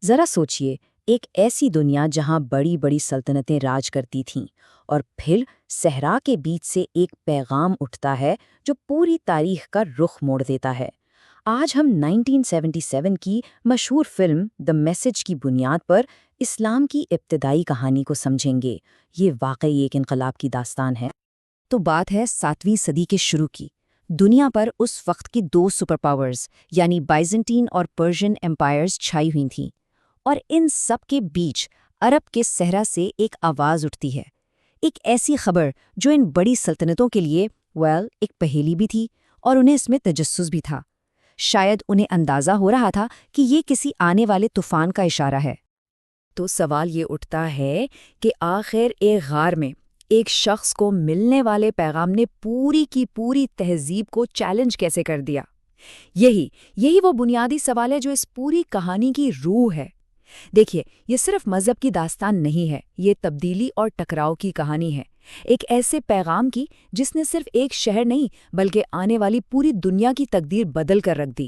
ذرا سوچئے، ایک ایسی دنیا جہاں بڑی بڑی سلطنتیں راج کرتی تھیں، اور پھر صحرا کے بیچ سے ایک پیغام اٹھتا ہے جو پوری تاریخ کا رخ موڑ دیتا ہے۔ آج ہم 1977 کی مشہور فلم دی میسج کی بنیاد پر اسلام کی ابتدائی کہانی کو سمجھیں گے۔ یہ واقعی ایک انقلاب کی داستان ہے۔ تو بات ہے 7ویں صدی کے شروع کی۔ دنیا پر اس وقت کی 2 سپر پاورز یعنی بائزنٹین اور پرشین امپائرز چھائی ہوئی تھیں، اور ان سب کے بیچ عرب کے صحرا سے ایک آواز اٹھتی ہے، ایک ایسی خبر جو ان بڑی سلطنتوں کے لیے ایک پہیلی بھی تھی، اور انہیں اس میں تجسس بھی تھا۔ شاید انہیں اندازہ ہو رہا تھا کہ یہ کسی آنے والے طوفان کا اشارہ ہے۔ تو سوال یہ اٹھتا ہے کہ آخر ایک غار میں ایک شخص کو ملنے والے پیغام نے پوری کی پوری تہذیب کو چیلنج کیسے کر دیا؟ یہی وہ بنیادی سوال ہے جو اس پوری کہانی کی روح ہے۔ دیکھیے، یہ صرف مذہب کی داستان نہیں ہے، یہ تبدیلی اور ٹکراؤ کی کہانی ہے، ایک ایسے پیغام کی جس نے صرف ایک شہر نہیں بلکہ آنے والی پوری دنیا کی تقدیر بدل کر رکھ دی۔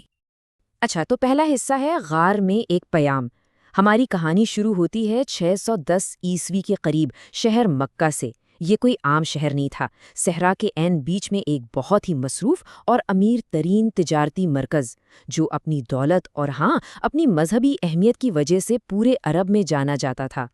اچھا، تو پہلا حصہ ہے غار میں ایک پیام۔ ہماری کہانی شروع ہوتی ہے 610 عیسوی کے قریب شہر مکہ سے۔ یہ کوئی عام شہر نہیں تھا، صحرا کے عین بیچ میں ایک بہت ہی مصروف اور امیر ترین تجارتی مرکز، جو اپنی دولت اور اپنی مذہبی اہمیت کی وجہ سے پورے عرب میں جانا جاتا تھا۔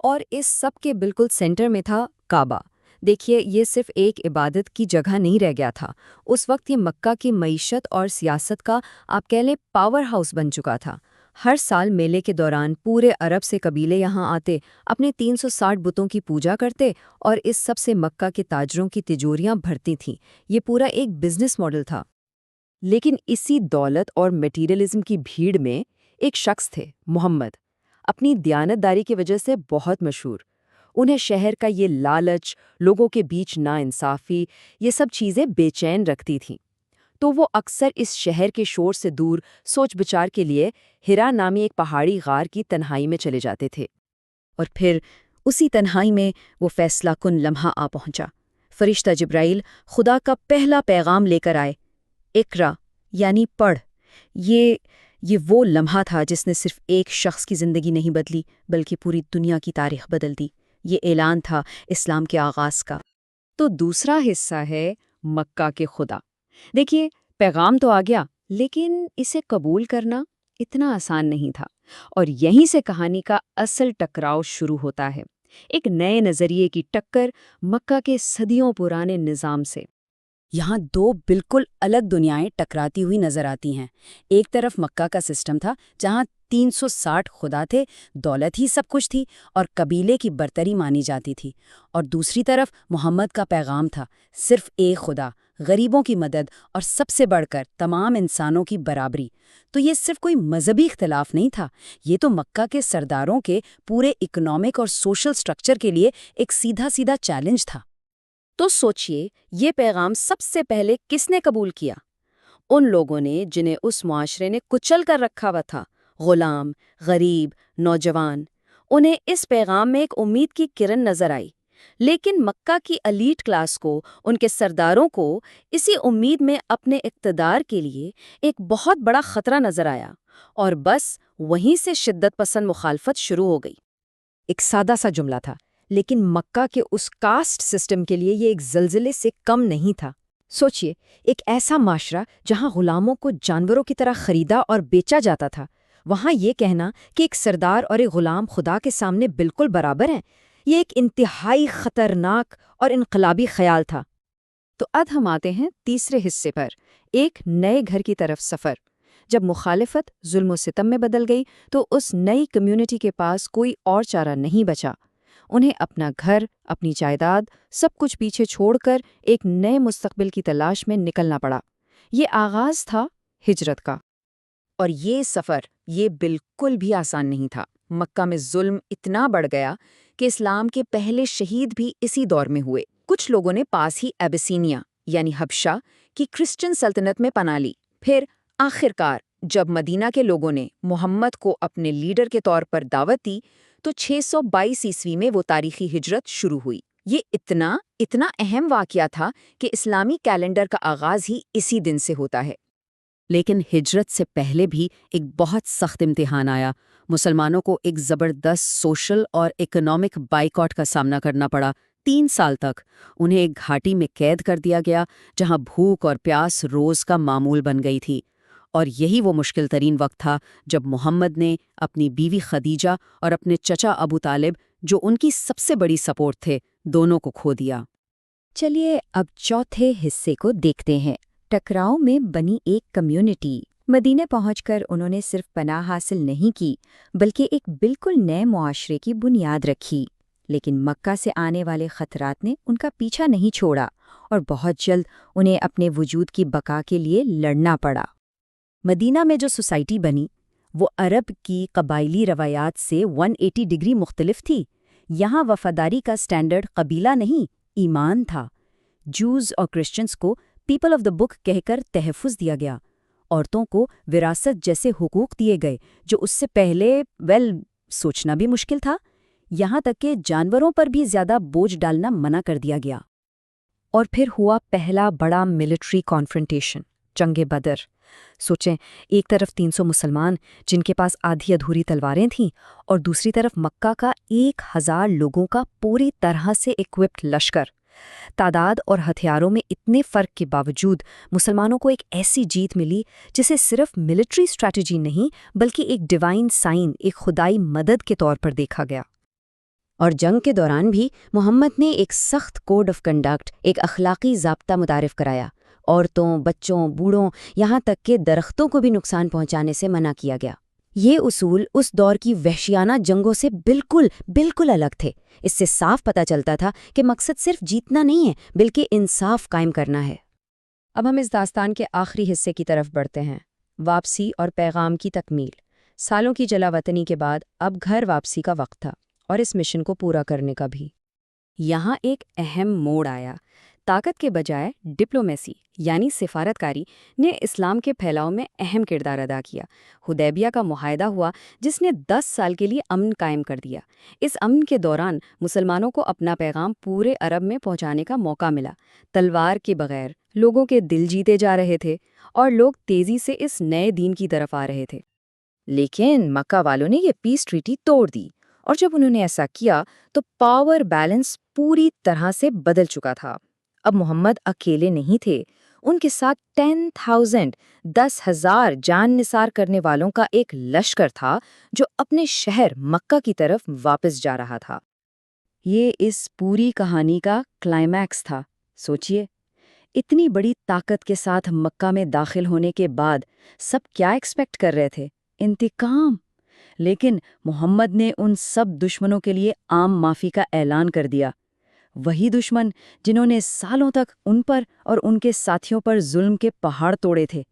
اور اس سب کے بالکل سینٹر میں تھا کعبہ۔ دیکھیے، یہ صرف ایک عبادت کی جگہ نہیں رہ گیا تھا، اس وقت یہ مکہ کی معیشت اور سیاست کا آپ کہہ لیں پاور ہاؤس بن چکا تھا۔ ہر سال میلے کے دوران پورے عرب سے قبیلے یہاں آتے، اپنے 360 بتوں کی پوجا کرتے، اور اس سب سے مکہ کے تاجروں کی تجوریاں بھرتی تھیں۔ یہ پورا ایک بزنس ماڈل تھا۔ لیکن اسی دولت اور میٹیریلزم کی بھیڑ میں ایک شخص تھے، محمد، اپنی دیانتداری کی وجہ سے بہت مشہور۔ انہیں شہر کا یہ لالچ، لوگوں کے بیچ ناانصافی، یہ سب چیزیں بے چین رکھتی تھیں۔ تو وہ اکثر اس شہر کے شور سے دور سوچ بچار کے لیے ہرا نامی ایک پہاڑی غار کی تنہائی میں چلے جاتے تھے۔ اور پھر اسی تنہائی میں وہ فیصلہ کن لمحہ آ پہنچا۔ فرشتہ جبرائیل خدا کا پہلا پیغام لے کر آئے، اقرا یعنی پڑھ۔ یہ وہ لمحہ تھا جس نے صرف ایک شخص کی زندگی نہیں بدلی بلکہ پوری دنیا کی تاریخ بدل دی۔ یہ اعلان تھا اسلام کے آغاز کا۔ تو دوسرا حصہ ہے مکہ کے خدا۔ دیکھیے، پیغام تو آ گیا، لیکن اسے قبول کرنا اتنا آسان نہیں تھا، اور یہیں سے کہانی کا اصل ٹکراؤ شروع ہوتا ہے، ایک نئے نظریے کی ٹکر مکہ کے صدیوں پرانے نظام سے۔ یہاں 2 بالکل الگ دنیائیں ٹکراتی ہوئی نظر آتی ہیں۔ ایک طرف مکہ کا سسٹم تھا جہاں 360 خدا تھے، دولت ہی سب کچھ تھی، اور قبیلے کی برتری مانی جاتی تھی۔ اور دوسری طرف محمد کا پیغام تھا، صرف ایک خدا، غریبوں کی مدد، اور سب سے بڑھ کر تمام انسانوں کی برابری۔ تو یہ صرف کوئی مذہبی اختلاف نہیں تھا، یہ تو مکہ کے سرداروں کے پورے اکنامک اور سوشل سٹرکچر کے لیے ایک سیدھا چیلنج تھا۔ تو سوچئے، یہ پیغام سب سے پہلے کس نے قبول کیا؟ ان لوگوں نے جنہیں اس معاشرے نے کچل کر رکھا ہوا تھا، غلام، غریب، نوجوان۔ انہیں اس پیغام میں ایک امید کی کرن نظر آئی۔ لیکن مکہ کی ایلیٹ کلاس کو، ان کے سرداروں کو، اسی امید میں اپنے اقتدار کے لیے ایک بہت بڑا خطرہ نظر آیا، اور بس وہیں سے شدت پسند مخالفت شروع ہو گئی۔ ایک سادہ سا جملہ تھا، لیکن مکہ کے اس کاسٹ سسٹم کے لیے یہ ایک زلزلے سے کم نہیں تھا۔ سوچئے، ایک ایسا معاشرہ جہاں غلاموں کو جانوروں کی طرح خریدا اور بیچا جاتا تھا، وہاں یہ کہنا کہ ایک سردار اور ایک غلام خدا کے سامنے بالکل برابر ہیں، یہ ایک انتہائی خطرناک اور انقلابی خیال تھا۔ تو اب ہم آتے ہیں تیسرے حصے پر، ایک نئے گھر کی طرف سفر۔ جب مخالفت ظلم و ستم میں بدل گئی تو اس نئی کمیونٹی کے پاس کوئی اور چارہ نہیں بچا۔ انہیں اپنا گھر، اپنی جائیداد، سب کچھ پیچھے چھوڑ کر ایک نئے مستقبل کی تلاش میں نکلنا پڑا۔ یہ آغاز تھا ہجرت کا۔ اور یہ سفر بالکل بھی آسان نہیں تھا۔ مکہ میں ظلم اتنا بڑھ گیا کہ اسلام کے پہلے شہید بھی اسی دور میں ہوئے۔ کچھ لوگوں نے پاس ہی ایبیسینیا یعنی حبشہ کی کرسچن سلطنت میں پناہ لی۔ پھر آخرکار جب مدینہ کے لوگوں نے محمد کو اپنے لیڈر کے طور پر دعوت دی تو 622 عیسوی میں وہ تاریخی ہجرت شروع ہوئی۔ یہ اتنا اہم واقعہ تھا کہ اسلامی کیلنڈر کا آغاز ہی اسی دن سے ہوتا ہے۔ لیکن ہجرت سے پہلے بھی ایک بہت سخت امتحان آیا۔ مسلمانوں کو ایک زبردست سوشل اور اکنامک بائیکاٹ کا سامنا کرنا پڑا۔ 3 سال تک انہیں ایک گھاٹی میں قید کر دیا گیا جہاں بھوک اور پیاس روز کا معمول بن گئی تھی۔ اور یہی وہ مشکل ترین وقت تھا جب محمد نے اپنی بیوی خدیجہ اور اپنے چچا ابو طالب، جو ان کی سب سے بڑی سپورٹ تھے، دونوں کو کھو دیا۔ چلیے اب چوتھے حصے کو دیکھتے ہیں، ٹکراؤ میں بنی ایک کمیونٹی۔ مدینے پہنچ کر انہوں نے صرف پناہ حاصل نہیں کی بلکہ ایک بالکل نئے معاشرے کی بنیاد رکھی۔ لیکن مکہ سے آنے والے خطرات نے ان کا پیچھا نہیں چھوڑا اور بہت جلد انہیں اپنے وجود کی بقا کے لیے لڑنا پڑا۔ مدینہ میں جو سوسائٹی بنی وہ عرب کی قبائلی روایات سے 180 ڈگری مختلف تھی۔ یہاں وفاداری کا سٹینڈرڈ قبیلہ نہیں، ایمان تھا۔ جوز اور کرسچنز کو پیپل آف دا بک کہہ کر تحفظ دیا گیا۔ عورتوں کو وراثت جیسے حقوق دیے گئے جو اس سے پہلے سوچنا بھی مشکل تھا۔ یہاں تک کہ جانوروں پر بھی زیادہ بوجھ ڈالنا منع کر دیا گیا۔ اور پھر ہوا پہلا بڑا ملٹری کانفرنٹیشن، جنگ بدر۔ سوچیں، ایک طرف 300 مسلمان جن کے پاس آدھی ادھوری تلواریں تھیں، اور دوسری طرف مکہ کا 1000 لوگوں کا پوری طرح سے ایکوپڈ لشکر۔ تعداد اور ہتھیاروں میں اتنے فرق کے باوجود مسلمانوں کو ایک ایسی جیت ملی جسے صرف ملٹری اسٹریٹجی نہیں بلکہ ایک ڈیوائن سائن، ایک خدائی مدد کے طور پر دیکھا گیا۔ اور جنگ کے دوران بھی محمد نے ایک سخت کوڈ آف کنڈکٹ، ایک اخلاقی ضابطہ متعارف کرایا۔ عورتوں، بچوں، بوڑھوں، یہاں تک کہ درختوں کو بھی نقصان پہنچانے سے منع کیا گیا۔ یہ اصول اس دور کی وحشیانہ جنگوں سے بالکل الگ تھے۔ اس سے صاف پتہ چلتا تھا کہ مقصد صرف جیتنا نہیں ہے بلکہ انصاف قائم کرنا ہے۔ اب ہم اس داستان کے آخری حصے کی طرف بڑھتے ہیں، واپسی اور پیغام کی تکمیل۔ سالوں کی جلا وطنی کے بعد اب گھر واپسی کا وقت تھا، اور اس مشن کو پورا کرنے کا بھی۔ یہاں ایک اہم موڑ آیا۔ طاقت کے بجائے ڈپلومیسی یعنی سفارتکاری نے اسلام کے پھیلاؤ میں اہم کردار ادا کیا۔ حدیبیہ کا معاہدہ ہوا جس نے 10 سال کے لیے امن قائم کر دیا۔ اس امن کے دوران مسلمانوں کو اپنا پیغام پورے عرب میں پہنچانے کا موقع ملا۔ تلوار کے بغیر لوگوں کے دل جیتے جا رہے تھے اور لوگ تیزی سے اس نئے دین کی طرف آ رہے تھے۔ لیکن مکہ والوں نے یہ پیس ٹریٹی توڑ دی، اور جب انہوں نے ایسا کیا تو پاور بیلنس پوری طرح سے بدل چکا تھا۔ اب محمد اکیلے نہیں تھے، ان کے ساتھ 10,000 جان نثار کرنے والوں کا ایک لشکر تھا جو اپنے شہر مکہ کی طرف واپس جا رہا تھا۔ یہ اس پوری کہانی کا کلائمیکس تھا۔ سوچئے، اتنی بڑی طاقت کے ساتھ مکہ میں داخل ہونے کے بعد سب کیا ایکسپیکٹ کر رہے تھے؟ انتقام۔ لیکن محمد نے ان سب دشمنوں کے لیے عام معافی کا اعلان کر دیا۔ وہی دشمن جنہوں نے سالوں تک ان پر اور ان کے ساتھیوں پر ظلم کے پہاڑ توڑے تھے،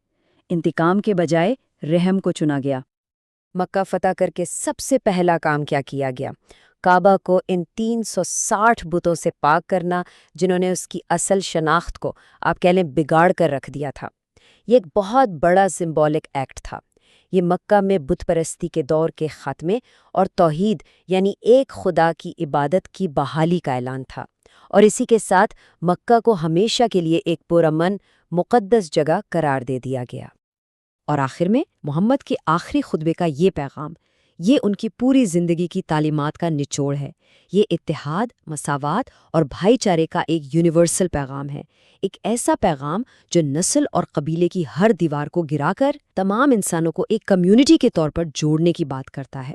انتقام کے بجائے رحم کو چنا گیا۔ مکہ فتح کر کے سب سے پہلا کام کیا گیا؟ کعبہ کو ان 360 بتوں سے پاک کرنا جنہوں نے اس کی اصل شناخت کو آپ کہہ لیں بگاڑ کر رکھ دیا تھا۔ یہ ایک بہت بڑا سمبولک ایکٹ تھا۔ یہ مکہ میں بت پرستی کے دور کے خاتمے اور توحید یعنی ایک خدا کی عبادت کی بحالی کا اعلان تھا، اور اسی کے ساتھ مکہ کو ہمیشہ کے لیے ایک پرامن مقدس جگہ قرار دے دیا گیا۔ اور آخر میں محمد کے آخری خطبے کا یہ پیغام، یہ ان کی پوری زندگی کی تعلیمات کا نچوڑ ہے۔ یہ اتحاد، مساوات اور بھائی چارے کا ایک یونیورسل پیغام ہے، ایک ایسا پیغام جو نسل اور قبیلے کی ہر دیوار کو گرا کر تمام انسانوں کو ایک کمیونٹی کے طور پر جوڑنے کی بات کرتا ہے۔